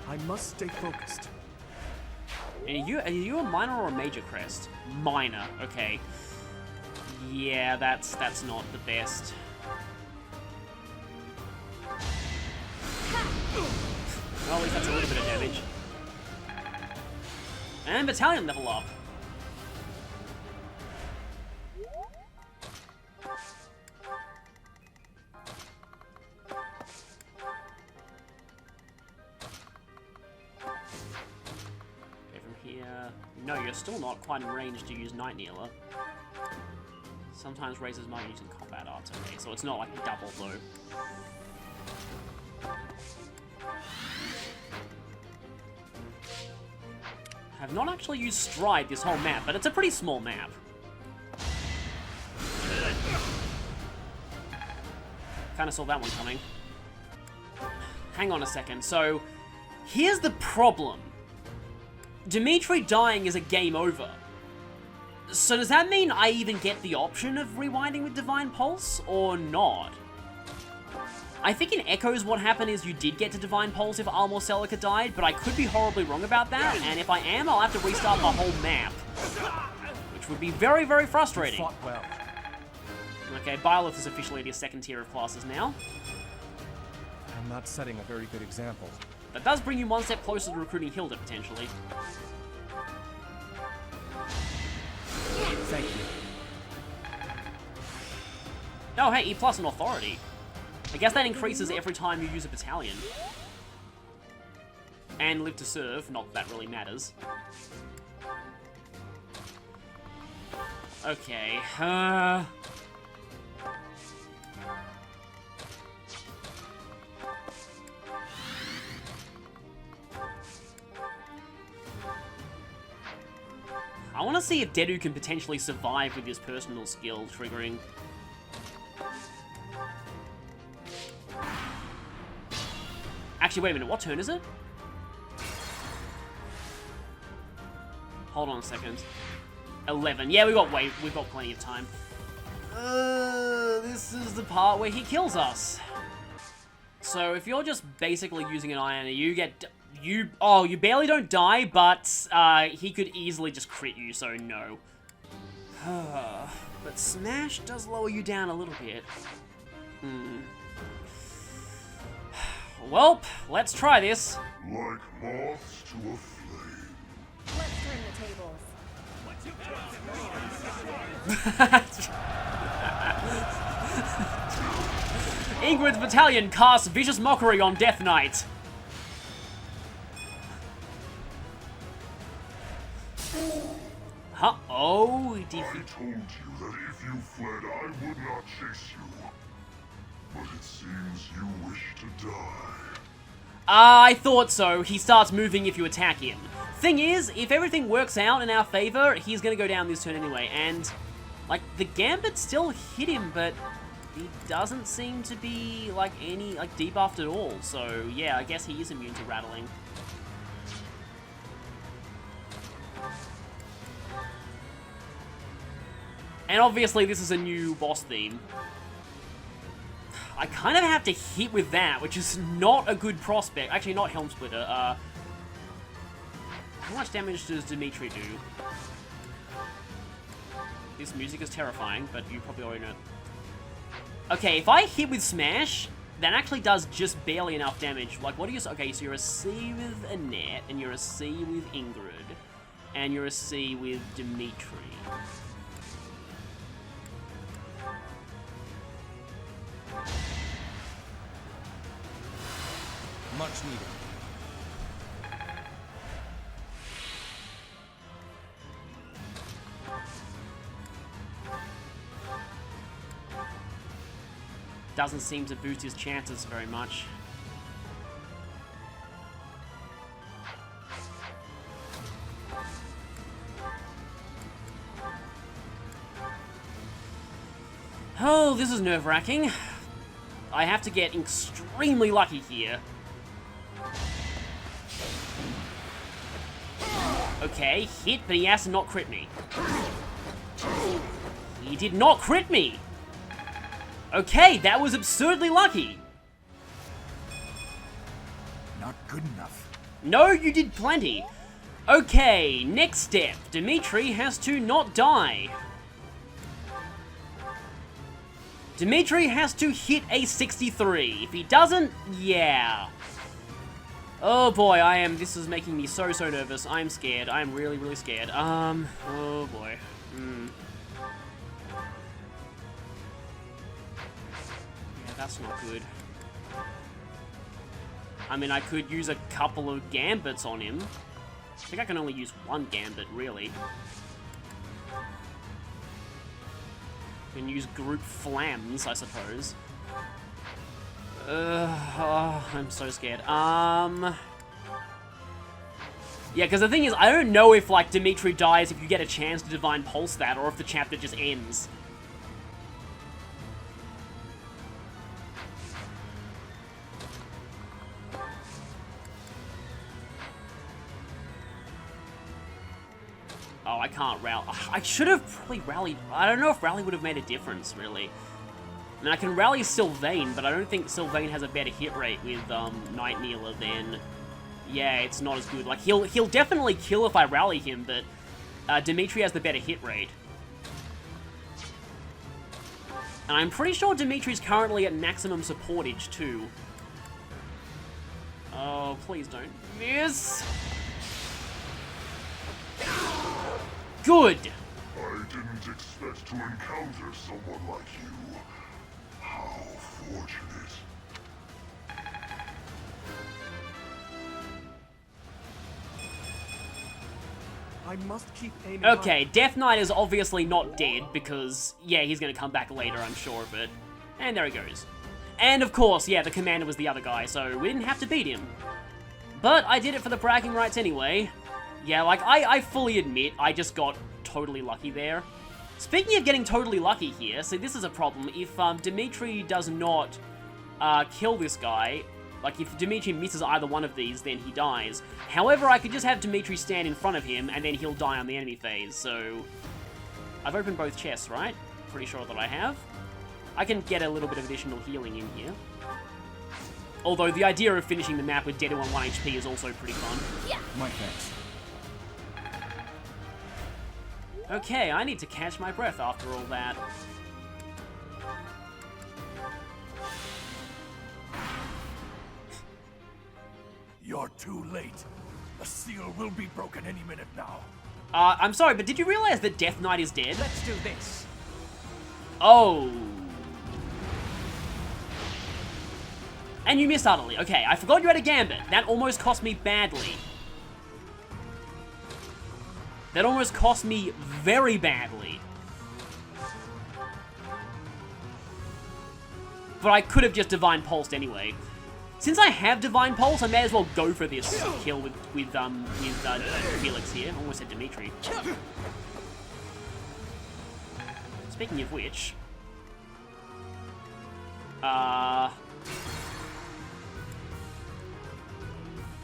[SPEAKER 2] I must stay focused.
[SPEAKER 1] And are you a minor or a major crest? Minor, okay. Yeah, that's not the best. Well, at least that's a little bit of damage. And battalion level up. No, you're still not quite in range to use Night Kneeler. Sometimes raisers might use in combat arts, okay, so it's not like double though. I've not actually used Stride this whole map, but it's a pretty small map. Kinda saw that one coming. Hang on a second, so here's the problem. Dimitri dying is a game over. So does that mean I even get the option of rewinding with Divine Pulse, or not? I think in Echoes what happened is you did get to Divine Pulse if Almor Celica died, but I could be horribly wrong about that, and if I am, I'll have to restart the whole map. Which would be very, very frustrating.
[SPEAKER 2] Fought well.
[SPEAKER 1] Okay, Byleth is officially the second tier of classes now.
[SPEAKER 2] I'm not setting a very good example.
[SPEAKER 1] That does bring you one step closer to recruiting Hilda, potentially.
[SPEAKER 2] Thank you.
[SPEAKER 1] Oh, hey, E+ and Authority. I guess that increases every time you use a battalion. And Live to Serve, not that really matters. Okay, I want to see if Dedu can potentially survive with his personal skill triggering. Actually, wait a minute, what turn is it? hold on a second. 11. Yeah, we've got plenty of time. This is the part where he kills us. So if you're just basically using an iron, you barely don't die, but he could easily just crit you, so no. But Smash does lower you down a little bit. Well, let's try this.
[SPEAKER 9] Like moths to a flame.
[SPEAKER 4] Let's turn the tables.
[SPEAKER 1] Ingrid's battalion casts vicious mockery on Death Knight. Huh? Oh,
[SPEAKER 9] I told you that if you fled, I would not chase you. But it seems you wish to die.
[SPEAKER 1] I thought so. He starts moving if you attack him. Thing is, if everything works out in our favor, he's gonna go down this turn anyway, and, like, the Gambit still hit him, but he doesn't seem to be, like, debuffed at all, so, yeah, I guess he is immune to rattling. And obviously, this is a new boss theme. I kind of have to hit with that, which is not a good prospect. Actually, not Helm Splitter. How much damage does Dimitri do? This music is terrifying, but you probably already know. Okay, if I hit with Smash, that actually does just barely enough damage. Like, what are you... Okay, so you're a C with Annette, and you're a C with Ingrid, and you're a C with Dimitri.
[SPEAKER 5] Much needed.
[SPEAKER 1] Doesn't seem to boost his chances very much. Oh, this is nerve-wracking. I have to get extremely lucky here. Okay, hit, but he has to not crit me. He did not crit me! Okay, that was absurdly lucky!
[SPEAKER 7] Not good enough.
[SPEAKER 1] No, you did plenty. Okay, next step. Dimitri has to not die. Dimitri has to hit a 63. If he doesn't, yeah. Oh boy, this is making me so nervous. I'm scared. I'm really, really scared. Oh boy. Yeah, that's not good. I mean, I could use a couple of gambits on him. I think I can only use one gambit, really. I can use group flams, I suppose. I'm so scared. Yeah, because the thing is, I don't know if, like, Dimitri dies if you get a chance to Divine Pulse that, or if the chapter just ends. Oh, I can't rally. I should have probably rallied. I don't know if rally would have made a difference, really. I mean, I can rally Sylvain, but I don't think Sylvain has a better hit rate with Night Kneeler than... Yeah, it's not as good. Like, he'll definitely kill if I rally him, but Dimitri has the better hit rate. And I'm pretty sure Dimitri's currently at maximum supportage, too. Oh, please don't miss. Good!
[SPEAKER 9] I didn't expect to encounter someone like you. How fortunate.
[SPEAKER 2] I must keep aiming.
[SPEAKER 1] Okay, Death Knight is obviously not dead because, yeah, he's gonna come back later, I'm sure of it. And there he goes. And of course, yeah, the commander was the other guy, so we didn't have to beat him. But I did it for the bragging rights anyway. Yeah, like, I fully admit I just got totally lucky there. Speaking of getting totally lucky here, so this is a problem. If Dimitri does not kill this guy, Like, if Dimitri misses either one of these, then he dies. However, I could just have Dimitri stand in front of him, and then he'll die on the enemy phase, so... I've opened both chests, right? Pretty sure that I have. I can get a little bit of additional healing in here. Although, the idea of finishing the map with Dedo on 1 HP is also pretty fun.
[SPEAKER 6] Yeah.
[SPEAKER 3] My thanks.
[SPEAKER 1] Okay, I need to catch my breath after all that.
[SPEAKER 7] You're too late. The seal will be broken any minute now.
[SPEAKER 1] I'm sorry, but did you realize that Death Knight is dead?
[SPEAKER 5] Let's do this.
[SPEAKER 1] Oh. And you missed utterly. Okay, I forgot you had a gambit. That almost cost me badly. That almost cost me very badly. But I could have just Divine Pulsed anyway. Since I have Divine Pulse, I may as well go for this kill with Felix here. Almost said Dimitri. Speaking of which...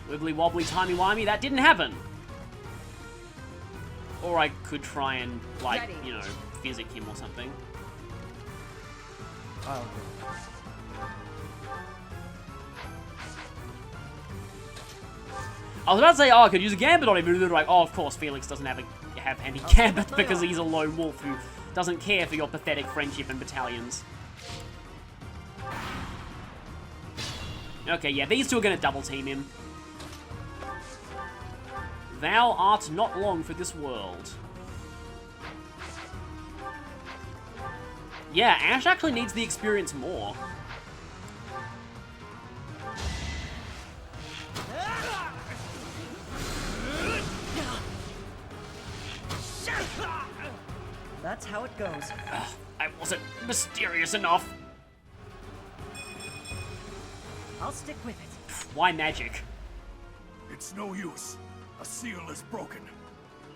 [SPEAKER 1] Wibbly wobbly timey wimey, that didn't happen. Or I could try and, like, you know, physic him or something.
[SPEAKER 5] Oh.
[SPEAKER 1] I was about to say, oh, I could use a gambit on him, but they're like, oh, of course, Felix doesn't have any gambit because he's a lone wolf who doesn't care for your pathetic friendship and battalions. Okay, yeah, these two are going to double team him. Thou art not long for this world. Yeah, Ash actually needs the experience more.
[SPEAKER 5] That's how it goes.
[SPEAKER 1] I wasn't mysterious enough.
[SPEAKER 5] I'll stick with it.
[SPEAKER 1] Why magic?
[SPEAKER 7] It's no use. A seal is broken.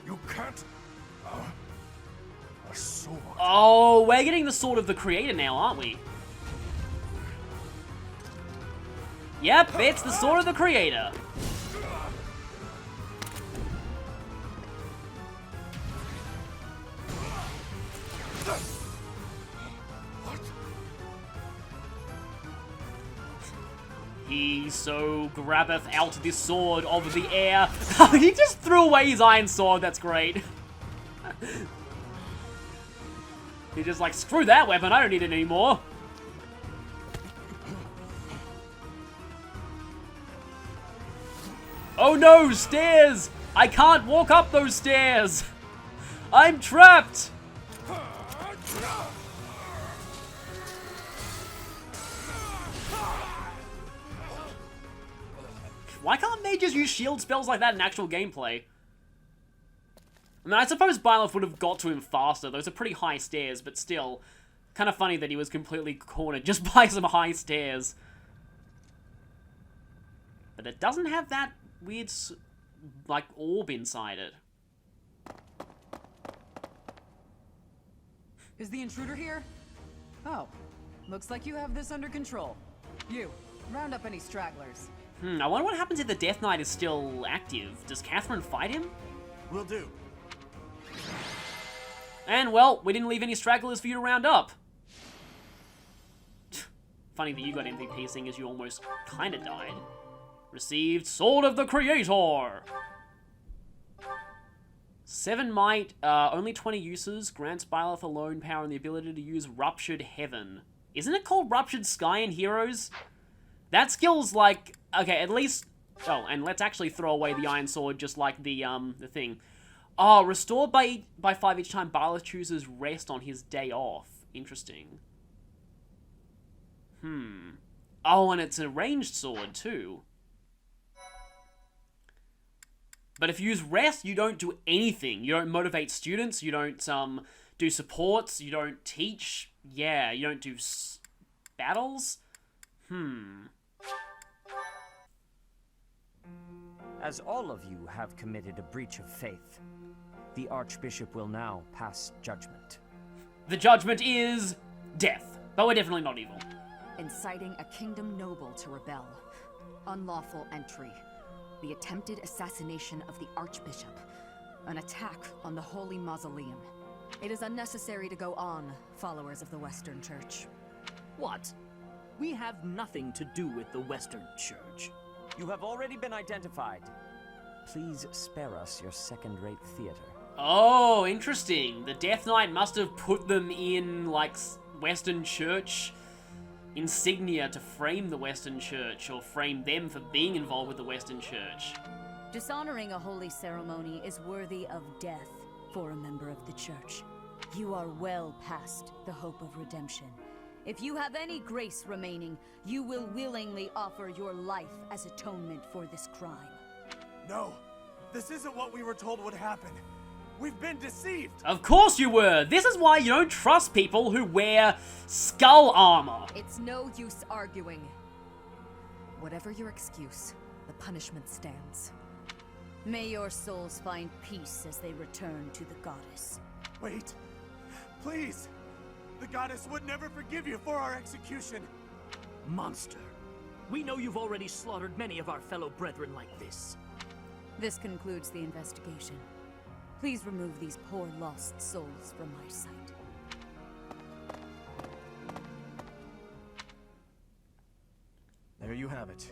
[SPEAKER 7] You can't... a sword.
[SPEAKER 1] Oh, we're getting the Sword of the Creator now, aren't we? Yep, it's the Sword of the Creator. He so grabbeth out this sword of the air. He just threw away his iron sword, that's great. He's just like, screw that weapon, I don't need it anymore. Oh no, stairs! I can't walk up those stairs! I'm trapped! Why can't they just use shield spells like that in actual gameplay? I mean, I suppose Byleth would have got to him faster. Those are pretty high stairs, but still. Kind of funny that he was completely cornered just by some high stairs. But it doesn't have that weird, like, orb inside it.
[SPEAKER 10] Is the intruder here? Oh, looks like you have this under control. You, round up any stragglers.
[SPEAKER 1] I wonder what happens if the Death Knight is still active. Does Catherine fight him?
[SPEAKER 2] Will do.
[SPEAKER 1] And, well, we didn't leave any stragglers for you to round up. Funny that you got MVP, seeing as you almost kind of died. Received Sword of the Creator! 7 might, only 20 uses, grants Byleth alone power and the ability to use Ruptured Heaven. Isn't it called Ruptured Sky in Heroes? That skill's like, okay, at least, oh, and let's actually throw away the Iron Sword just like the thing. Oh, restored by 5 each time Byleth chooses rest on his day off. Interesting. Oh, and it's a ranged sword too. But if you use rest, you don't do anything. You don't motivate students, you don't do supports, you don't teach. Yeah, you don't do battles.
[SPEAKER 5] As all of you have committed a breach of faith, the Archbishop will now pass judgment.
[SPEAKER 1] The judgment is death, but we're definitely not evil.
[SPEAKER 10] Inciting a kingdom noble to rebel.
[SPEAKER 11] unlawful entry, the attempted assassination of the Archbishop, an attack on the Holy Mausoleum. It is unnecessary to go on, followers of the Western Church.
[SPEAKER 12] What? We have nothing to do with the Western Church.
[SPEAKER 5] You have already been identified. Please spare us your second-rate theater.
[SPEAKER 1] Oh, interesting. The Death Knight must have put them in, like, Western Church insignia to frame the Western Church, or frame them for being involved with the Western Church.
[SPEAKER 11] Dishonoring a holy ceremony is worthy of death for a member of the Church. You are well past the hope of redemption. If you have any grace remaining, you will willingly offer your life as atonement for this crime.
[SPEAKER 13] No, this isn't what we were told would happen. We've been deceived!
[SPEAKER 1] Of course you were! This is why you don't trust people who wear skull armor.
[SPEAKER 11] It's no use arguing. Whatever your excuse, the punishment stands. May your souls find peace as they return to the goddess.
[SPEAKER 13] Wait, please! The goddess would never forgive you for our execution!
[SPEAKER 12] Monster. We know you've already slaughtered many of our fellow brethren like this.
[SPEAKER 11] This concludes the investigation. Please remove these poor lost souls from my sight.
[SPEAKER 2] There you have it.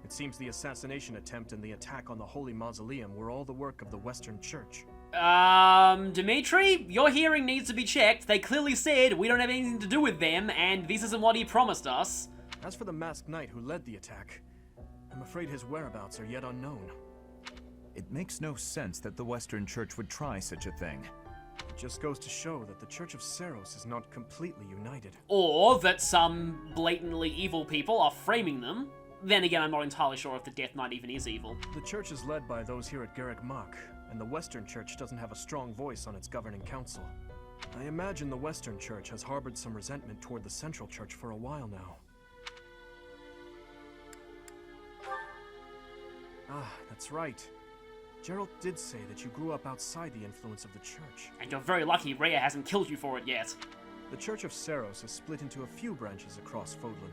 [SPEAKER 2] It seems the assassination attempt and the attack on the Holy Mausoleum were all the work of the Western Church.
[SPEAKER 1] Dimitri, your hearing needs to be checked. They clearly said we don't have anything to do with them, and this isn't what he promised us.
[SPEAKER 2] As for the masked knight who led the attack, I'm afraid his whereabouts are yet unknown.
[SPEAKER 3] It makes no sense that the Western Church would try such a thing.
[SPEAKER 2] It just goes to show that the Church of Seros is not completely united.
[SPEAKER 1] Or that some blatantly evil people are framing them. Then again, I'm not entirely sure if the Death Knight even is evil.
[SPEAKER 2] The Church is led by those here at Garreg Mach, and the Western Church doesn't have a strong voice on its governing council. I imagine the Western Church has harbored some resentment toward the Central Church for a while now. Ah, that's right. Gerald did say that you grew up outside the influence of the Church.
[SPEAKER 1] And you're very lucky Rhea hasn't killed you for it yet.
[SPEAKER 2] The Church of Seros is split into a few branches across Fodlan,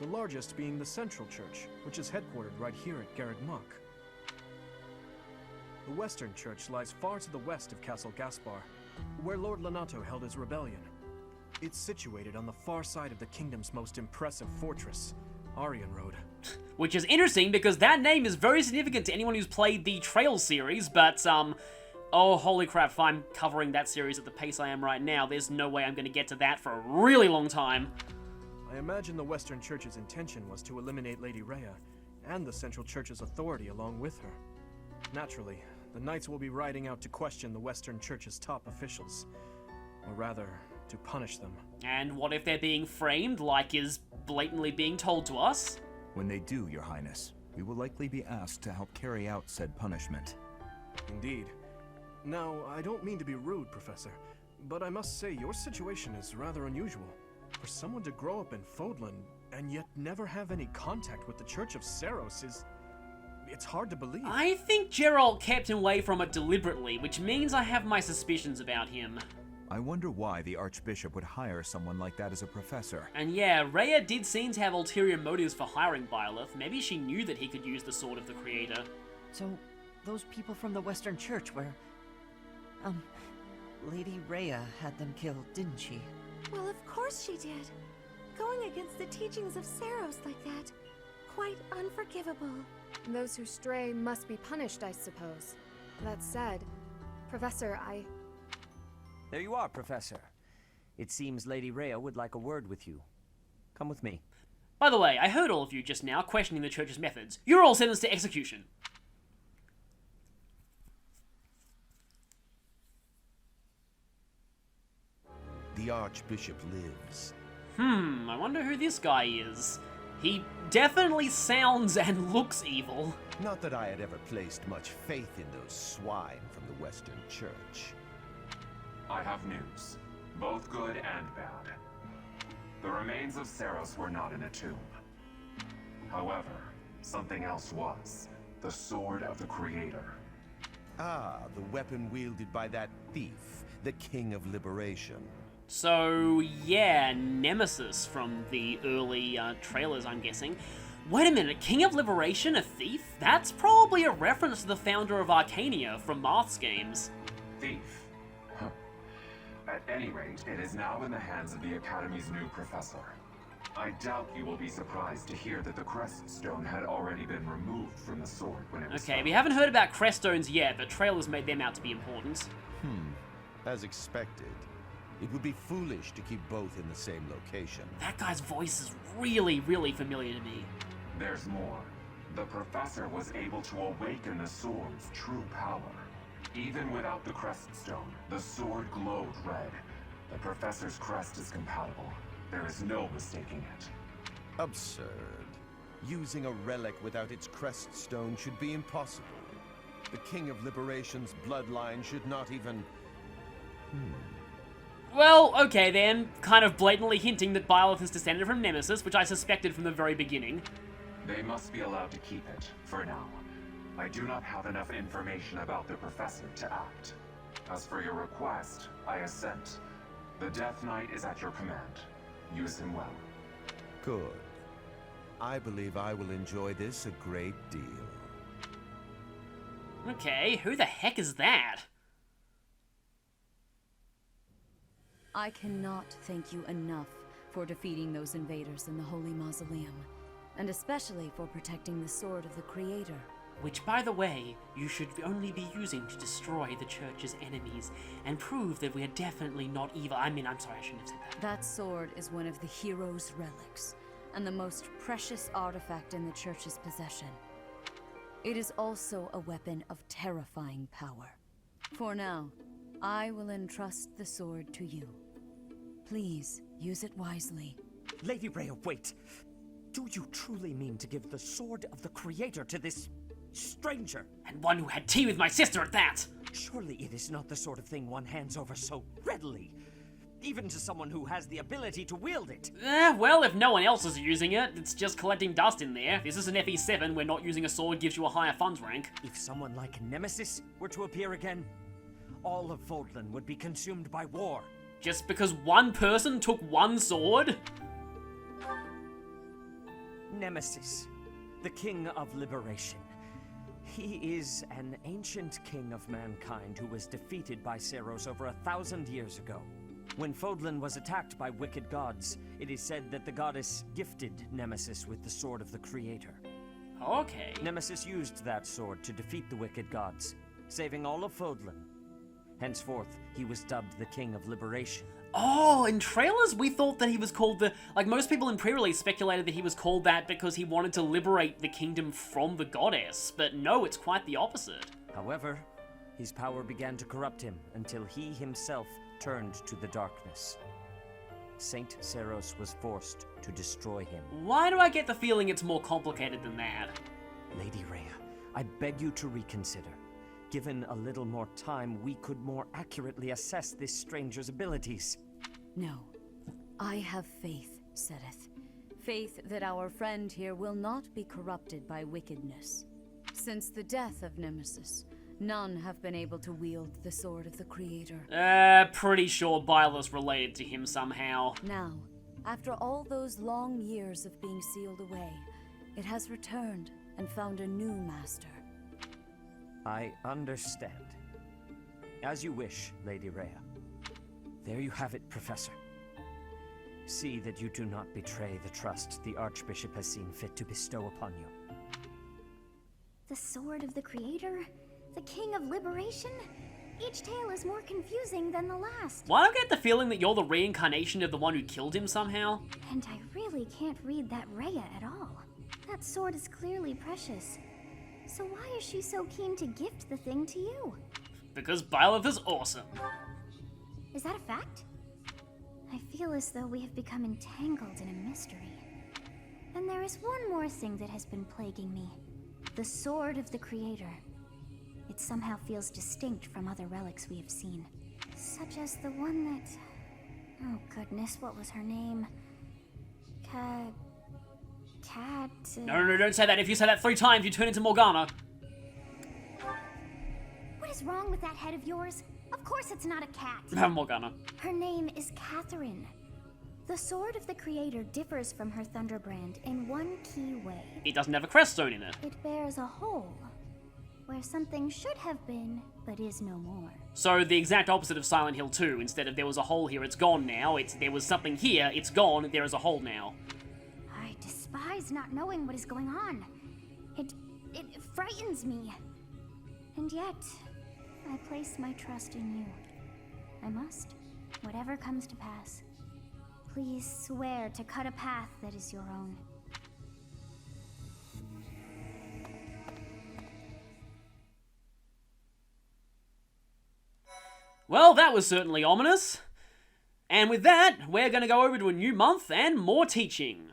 [SPEAKER 2] the largest being the Central Church, which is headquartered right here at Garreg Mach. The Western Church lies far to the west of Castle Gaspar, where Lord Lonato held his rebellion. It's situated on the far side of the kingdom's most impressive fortress, Aryan Road.
[SPEAKER 1] Which is interesting because that name is very significant to anyone who's played the Trails series, but, oh, holy crap, if I'm covering that series at the pace I am right now, there's no way I'm going to get to that for a really long time.
[SPEAKER 2] I imagine the Western Church's intention was to eliminate Lady Rhea, and the Central Church's authority along with her. Naturally, the Knights will be riding out to question the Western Church's top officials. Or rather, to punish them.
[SPEAKER 1] And what if they're being framed, like is blatantly being told to us?
[SPEAKER 3] When they do, Your Highness, we will likely be asked to help carry out said punishment.
[SPEAKER 2] Indeed. Now, I don't mean to be rude, Professor, but I must say your situation is rather unusual. For someone to grow up in Fodlan, and yet never have any contact with the Church of Seros is... it's hard to believe.
[SPEAKER 1] I think Geralt kept him away from it deliberately, which means I have my suspicions about him.
[SPEAKER 3] I wonder why the Archbishop would hire someone like that as a professor.
[SPEAKER 1] And yeah, Rhea did seem to have ulterior motives for hiring Byleth. Maybe she knew that he could use the Sword of the Creator.
[SPEAKER 14] So, those people from the Western Church were... Lady Rhea had them killed, didn't she?
[SPEAKER 6] Well, of course she did. Going against the teachings of Seros like that. Quite unforgivable.
[SPEAKER 4] Those who stray must be punished, I suppose. That said, Professor,
[SPEAKER 5] There you are, Professor. It seems Lady Rhea would like a word with you. Come with me.
[SPEAKER 1] By the way, I heard all of you just now questioning the Church's methods. You're all sentenced to execution.
[SPEAKER 15] The Archbishop lives.
[SPEAKER 1] I wonder who this guy is. He definitely sounds and looks evil.
[SPEAKER 15] Not that I had ever placed much faith in those swine from the Western Church.
[SPEAKER 16] I have news, both good and bad. The remains of Seros were not in a tomb. However, something else was. The Sword of the Creator.
[SPEAKER 15] Ah, the weapon wielded by that thief, the King of Liberation.
[SPEAKER 1] So, yeah, Nemesis from the early trailers, I'm guessing. Wait a minute, King of Liberation, a thief? That's probably a reference to the founder of Arcania from Marth's games.
[SPEAKER 16] Thief? Huh. At any rate, it is now in the hands of the Academy's new professor. I doubt you will be surprised to hear that the crest stone had already been removed from the sword when it was
[SPEAKER 1] Okay,
[SPEAKER 16] found.
[SPEAKER 1] we haven't heard about crest stones yet, but trailers made them out to be important.
[SPEAKER 15] As expected. It would be foolish to keep both in the same location.
[SPEAKER 1] That guy's voice is really, really familiar to me.
[SPEAKER 16] There's more. The professor was able to awaken the sword's true power. Even without the crest stone, the sword glowed red. The professor's crest is compatible. There is no mistaking it.
[SPEAKER 15] Absurd. Using a relic without its crest stone should be impossible. The King of Liberation's bloodline should not even...
[SPEAKER 1] Well, okay then, kind of blatantly hinting that Byleth is descended from Nemesis, which I suspected from the very beginning.
[SPEAKER 16] They must be allowed to keep it, for now. I do not have enough information about the professor to act. As for your request, I assent. The Death Knight is at your command. Use him well.
[SPEAKER 15] Good. I believe I will enjoy this a great deal.
[SPEAKER 1] Okay, who the heck is that?
[SPEAKER 11] I cannot thank you enough for defeating those invaders in the Holy Mausoleum, and especially for protecting the sword of the Creator.
[SPEAKER 1] Which, by the way, you should only be using to destroy the Church's enemies, and prove that we are definitely not evil. I mean, I'm sorry, I shouldn't have said that.
[SPEAKER 11] That sword is one of the hero's relics, and the most precious artifact in the Church's possession. It is also a weapon of terrifying power. For now, I will entrust the sword to you. Please, use it wisely.
[SPEAKER 5] Lady Rhea, wait! Do you truly mean to give the sword of the Creator to this stranger?
[SPEAKER 1] And one who had tea with my sister at that!
[SPEAKER 5] Surely it is not the sort of thing one hands over so readily. Even to someone who has the ability to wield it.
[SPEAKER 1] Well, if no one else is using it, it's just collecting dust in there. This is an FE7 where not using a sword gives you a higher funds rank.
[SPEAKER 5] If someone like Nemesis were to appear again, all of Vodland would be consumed by war.
[SPEAKER 1] Just because one person took one sword?
[SPEAKER 5] Nemesis, the King of Liberation. He is an ancient king of mankind who was defeated by Seros over 1,000 years ago. When Fodlan was attacked by wicked gods, it is said that the goddess gifted Nemesis with the sword of the Creator.
[SPEAKER 1] Okay.
[SPEAKER 5] Nemesis used that sword to defeat the wicked gods, saving all of Fodlan. Henceforth, he was dubbed the King of Liberation.
[SPEAKER 1] Oh, in trailers we thought that he was called the... Like, most people in pre-release speculated that he was called that because he wanted to liberate the kingdom from the goddess. But no, it's quite the opposite.
[SPEAKER 5] However, his power began to corrupt him until he himself turned to the darkness. Saint Seros was forced to destroy him.
[SPEAKER 1] Why do I get the feeling it's more complicated than that?
[SPEAKER 5] Lady Rhea, I beg you to reconsider. Given a little more time, we could more accurately assess this stranger's abilities.
[SPEAKER 11] No. I have faith, Seteth. Faith that our friend here will not be corrupted by wickedness. Since the death of Nemesis, none have been able to wield the sword of the Creator.
[SPEAKER 1] Pretty sure Byleth's related to him somehow.
[SPEAKER 11] Now, after all those long years of being sealed away, it has returned and found a new master.
[SPEAKER 5] I understand. As you wish, Lady Rhea. There you have it, Professor. See that you do not betray the trust the Archbishop has seen fit to bestow upon you.
[SPEAKER 6] The sword of the Creator? The King of Liberation? Each tale is more confusing than the last.
[SPEAKER 1] Why do I get the feeling that you're the reincarnation of the one who killed him somehow?
[SPEAKER 6] And I really can't read that Rhea at all. That sword is clearly precious. So why is she so keen to gift the thing to you?
[SPEAKER 1] Because Byleth is awesome.
[SPEAKER 6] Is that a fact? I feel as though we have become entangled in a mystery. And there is one more thing that has been plaguing me. The sword of the Creator. It somehow feels distinct from other relics we have seen. Such as the one that... Oh goodness, what was her name?
[SPEAKER 1] No, don't say that. If you say that 3 times, you turn into Morgana.
[SPEAKER 6] What is wrong with that head of yours? Of course it's not a cat.
[SPEAKER 1] Morgana.
[SPEAKER 6] Her name is Catherine. The sword of the Creator differs from her Thunderbrand in one key way.
[SPEAKER 1] It doesn't have a crest stone in it.
[SPEAKER 6] It bears a hole, where something should have been, but is no more.
[SPEAKER 1] So the exact opposite of Silent Hill 2. Instead of there was a hole here, it's gone now. There was something here, it's gone, there is a hole now.
[SPEAKER 6] I despise not knowing what is going on. It frightens me. And yet, I place my trust in you. I must, whatever comes to pass. Please swear to cut a path that is your own.
[SPEAKER 1] Well, that was certainly ominous. And with that, we're going to go over to a new month and more teaching.